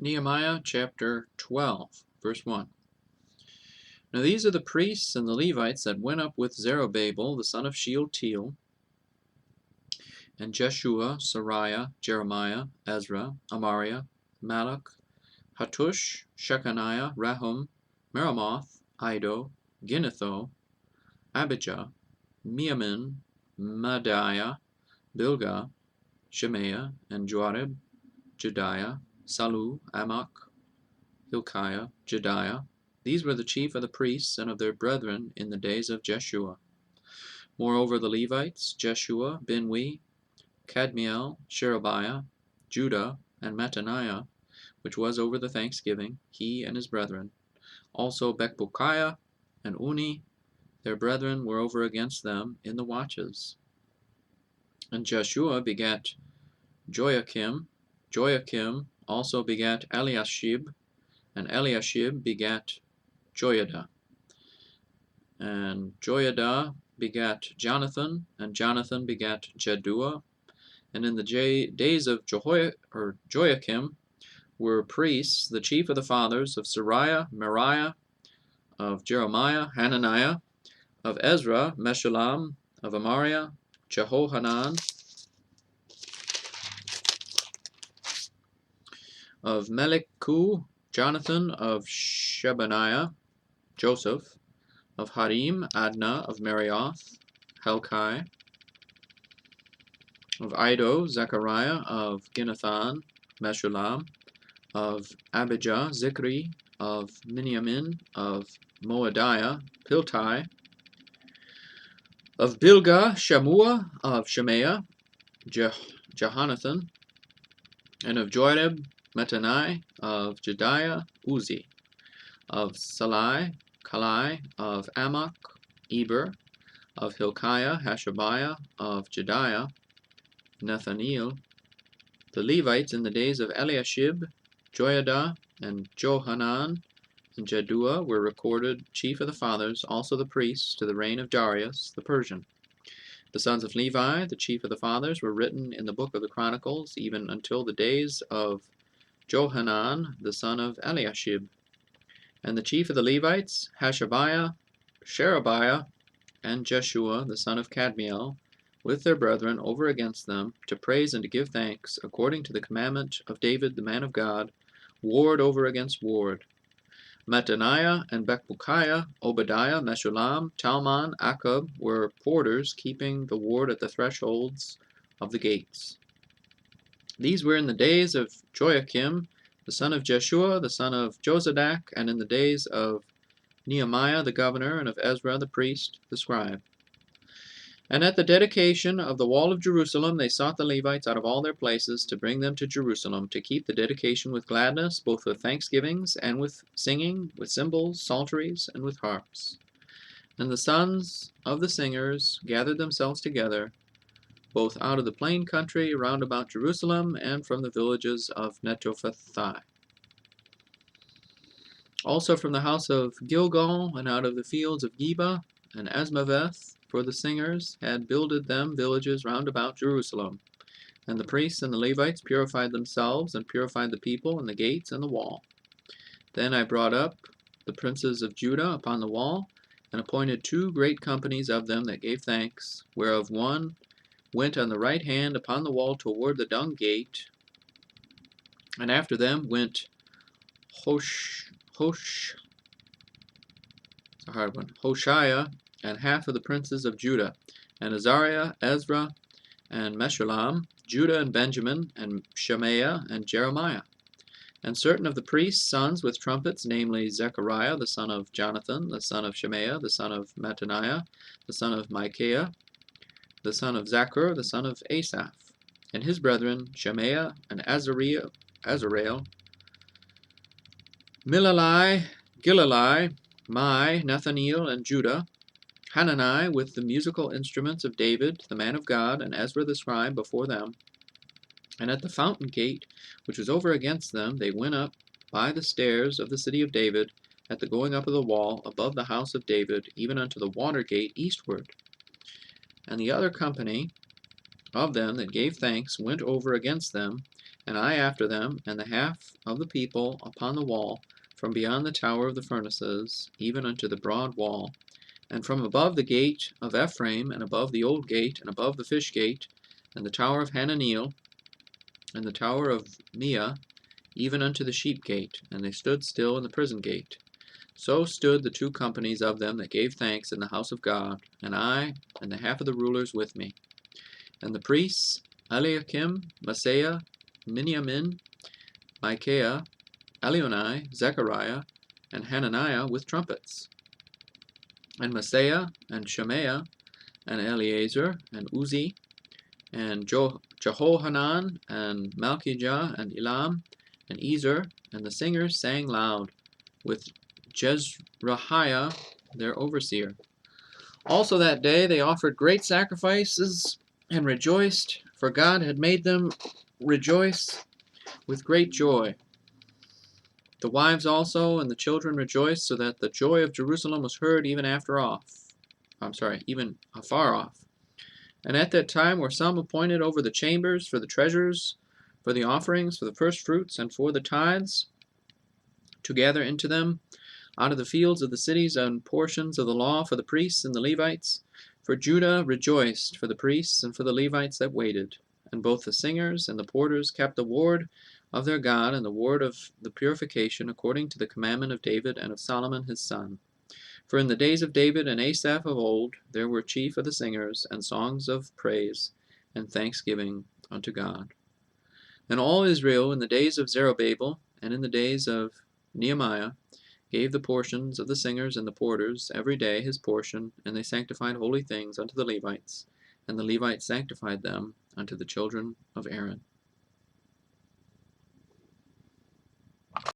Nehemiah chapter 12, verse 1. Now these are the priests and the Levites that went up with Zerubbabel, the son of Shealtiel, and Jeshua, Seraiah, Jeremiah, Ezra, Amariah, Malach, Hattush, Shechaniah, Rahum, Meremoth, Iddo, Ginnetho, Abijah, Miamin, Madiah, Bilgah, Shemaiah, and Joarib, Jediah, Salu, Amok, Hilkiah, Jediah. These were the chief of the priests and of their brethren in the days of Jeshua. Moreover the Levites, Jeshua, Binwi, Kadmiel, Sherebiah, Judah, and Mattaniah, which was over the thanksgiving, he and his brethren. Also Bekbukiah and Uni, their brethren, were over against them in the watches. And Jeshua begat Joachim. Joachim also begat Eliashib, and Eliashib begat Joiada. And Joiada begat Jonathan, and Jonathan begat Jaddua. And in the days of Joachim were priests, the chief of the fathers of Seraiah, Meriah, of Jeremiah, Hananiah, of Ezra, Meshullam, of Amariah, Jehohanan, of Melichu, Jonathan, of Shebaniah, Joseph, of Harim, Adnah, of Marioth, Helkai, of Iddo, Zechariah, of Ginnathan, Meshullam, of Abijah, Zikri, of Miniamin, of Moadiah, Piltai, of Bilgah, Shammua, of Shemaiah, Jehonathan, and of Joarib, Mattani, of Jediah, Uzi, of Salai, Kalai, of Amok, Eber, of Hilkiah, Hashabiah, of Jediah, Nathaniel. The Levites in the days of Eliashib, Joiada, and Johanan, and Jaddua were recorded chief of the fathers, also the priests, to the reign of Darius the Persian. The sons of Levi, the chief of the fathers, were written in the book of the Chronicles, even until the days of Johanan, the son of Eliashib. And the chief of the Levites, Hashabiah, Sherebiah, and Jeshua, the son of Kadmiel, with their brethren over against them, to praise and to give thanks, according to the commandment of David the man of God, ward over against ward. Mattaniah and Bekbukiah, Obadiah, Meshullam, Talmon, Akub were porters keeping the ward at the thresholds of the gates. These were in the days of Joachim, the son of Jeshua, the son of Jozadak, and in the days of Nehemiah the governor, and of Ezra the priest, the scribe. And at the dedication of the wall of Jerusalem they sought the Levites out of all their places to bring them to Jerusalem, to keep the dedication with gladness, both with thanksgivings and with singing, with cymbals, psalteries, and with harps. And the sons of the singers gathered themselves together, both out of the plain country round about Jerusalem, and from the villages of Netophathi. Also from the house of Gilgal, and out of the fields of Geba and Asmaveth, for the singers had builded them villages round about Jerusalem. And the priests and the Levites purified themselves, and purified the people, and the gates, and the wall. Then I brought up the princes of Judah upon the wall, and appointed 2 great companies of them that gave thanks, whereof one went on the right hand upon the wall toward the dung gate, and after them went Hoshaiah, and half of the princes of Judah, and Azariah, Ezra, and Meshullam, Judah and Benjamin, and Shemaiah, and Jeremiah. And certain of the priests' sons with trumpets, namely Zechariah, the son of Jonathan, the son of Shemaiah, the son of Mattaniah, the son of Micaiah, the son of Zachar, the son of Asaph, and his brethren, Shemaiah, and Azrael, Milalai, Gilalai, Mai, Nathaniel, and Judah, Hanani with the musical instruments of David, the man of God, and Ezra the scribe before them. And at the fountain gate, which was over against them, they went up by the stairs of the city of David, at the going up of the wall, above the house of David, even unto the water gate eastward. And the other company of them that gave thanks went over against them, and I after them, and the half of the people upon the wall, from beyond the tower of the furnaces, even unto the broad wall, and from above the gate of Ephraim, and above the old gate, and above the fish gate, and the tower of Hananeel, and the tower of Meah, even unto the sheep gate, and they stood still in the prison gate. So stood the 2 companies of them that gave thanks in the house of God, and I, and the half of the rulers with me. And the priests, Eliakim, Maaseiah, Miniamin, Micaiah, Elionai, Zechariah, and Hananiah with trumpets. And Maaseiah, and Shemaiah, and Eleazar, and Uzzi, and Jehohanan, and Malchijah, and Elam, and Ezer, and the singers sang loud, with Jezrahiah their overseer. Also that day they offered great sacrifices, and rejoiced, for God had made them rejoice with great joy. The wives also and the children rejoiced, so that the joy of Jerusalem was heard even afar off. And at that time were some appointed over the chambers, for the treasures, for the offerings, for the firstfruits, and for the tithes, to gather into them out of the fields of the cities and portions of the law for the priests and the Levites. For Judah rejoiced for the priests and for the Levites that waited. And both the singers and the porters kept the ward of their God and the ward of the purification, according to the commandment of David and of Solomon his son. For in the days of David and Asaph of old there were chief of the singers, and songs of praise and thanksgiving unto God. And all Israel in the days of Zerubbabel and in the days of Nehemiah gave the portions of the singers and the porters every day his portion, and they sanctified holy things unto the Levites, and the Levites sanctified them unto the children of Aaron.